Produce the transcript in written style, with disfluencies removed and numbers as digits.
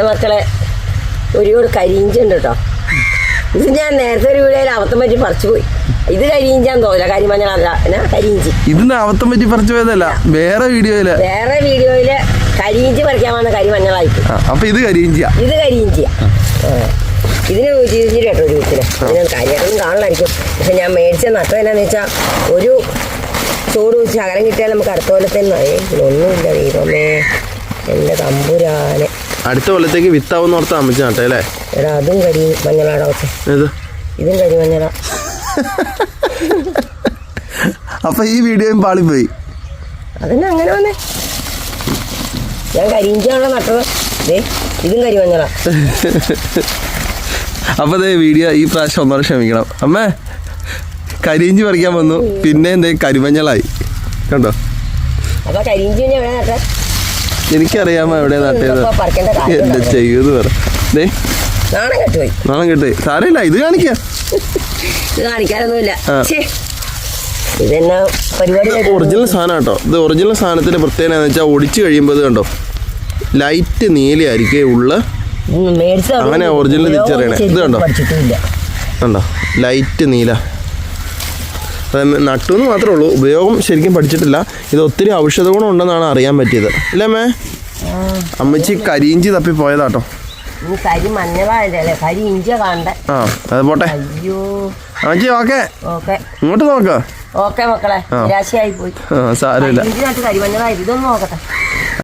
മക്കളെ ഒരു കരിയിഞ്ചി ഉണ്ട് കേട്ടോ. ഇത് ഞാൻ നേരത്തെ ഒരു വീഡിയോയിൽ അബദ്ധം പറ്റി പറിച്ചു പോയി. ഇത് കരിയിഞ്ചാന്ന് തോന്നില്ല, കരിമഞ്ഞളല്ല, എന്നാ കരിയിഞ്ചി. ഇതിന് അബദ്ധം പറ്റി പറിച്ചു പോയതല്ല, വേറെ വീഡിയോയില് കരിയിഞ്ചി പറിക്കാൻ വന്ന കരിമഞ്ഞളായിട്ട്. അപ്പൊ ഇത് കരിയിഞ്ചിയാ. ഇത് കരിയിഞ്ചിയാ. ഇതിന് 120 കേട്ടോ ഒരു വീട്ടില്. ഇതിന് കാര്യമായിട്ടൊന്നും കാണില്ലായിരിക്കും. പക്ഷെ ഞാൻ മേടിച്ച നട്ടം എന്നാന്ന് വെച്ചാൽ ഒരു ചൂട് വെച്ച് ശകലം കിട്ടിയാൽ നമുക്ക് അടുത്ത കൊല്ലത്തേന്ന് ഒന്നുമില്ല. ദൈവമേ എൻ്റെ തമ്പുരാനെ. അടുത്ത കൊല്ലത്തേക്ക് വിത്താവുന്ന ഓർത്ത് അമ്മച്ച നട്ടേ അല്ലേ? എടാ അതും കരി മഞ്ഞളാടാ വെച്ചേ. ഇതും കരിമഞ്ഞളാ. അപ്പൊ ഈ വീഡിയോയും പാളിപ്പോയി. അതന്നെ അങ്ങനെ വന്നേ. ഞാൻ കരിയിഞ്ചാണോ നട്ടത്. ഇതും കരിമഞ്ഞളാ. അപ്പൊ അതേ വീഡിയോ ഈ പ്രാവശ്യം ഒന്നോടെ ക്ഷമിക്കണം. അമ്മേ കരിയിഞ്ചി പറിക്കാൻ വന്നു, പിന്നെ എന്തേ കരിമഞ്ഞളായി കണ്ടോ. അപ്പൊ കരിയിഞ്ചി എവിടെ നട്ടേ? എനിക്കറിയാമോ എവിടെ നട്ടത്. എന്റെ ചെയ്യൂന്ന് പറ. നാണം കെട്ടുപോയി. നാണം കെട്ടുപോയി. സാരമില്ല, ഇത് കാണിക്കാം. ഇത് കാണിക്കാനൊന്നുമില്ല. ഇതെന്നാ പരിപാടി? ഒറിജിനൽ സാധനം കേട്ടോ. ഇത് ഒറിജിനൽ സാധനത്തിന്റെ പ്രത്യേകത എന്ന് വെച്ചാൽ ഒടിച്ചു കഴിയുമ്പോൾ ഇത് കണ്ടോ ലൈറ്റ് നീലയായിരിക്കും ഉള്ള. അങ്ങനെ ഒറിജിനൽ തിരിച്ചറിയണേ. ഇത് കണ്ടോ കണ്ടോ ലൈറ്റ് നീല. നട്ടുവെന്ന് മാത്രമേ ഉള്ളൂ, ഉപയോഗം ശരിക്കും പഠിച്ചിട്ടില്ല. ഇത് ഒത്തിരി ഔഷധ ഗുണം ഉണ്ടെന്നാണ് അറിയാൻ പറ്റിയത്. ഇല്ലേ അമ്മേ? അമ്മച്ചി കരിയിഞ്ചി തപ്പി പോയതാട്ടോ. ആ അത് പോട്ടെ അമ്മച്ചി. ഓക്കെ ഇങ്ങോട്ട് നോക്ക. ഓക്കെ മക്കളെ, നിരാശയായി പോയി. സാരമില്ല. കരിമഞ്ഞളായി. ഇതൊന്നും നോക്കട്ടെ.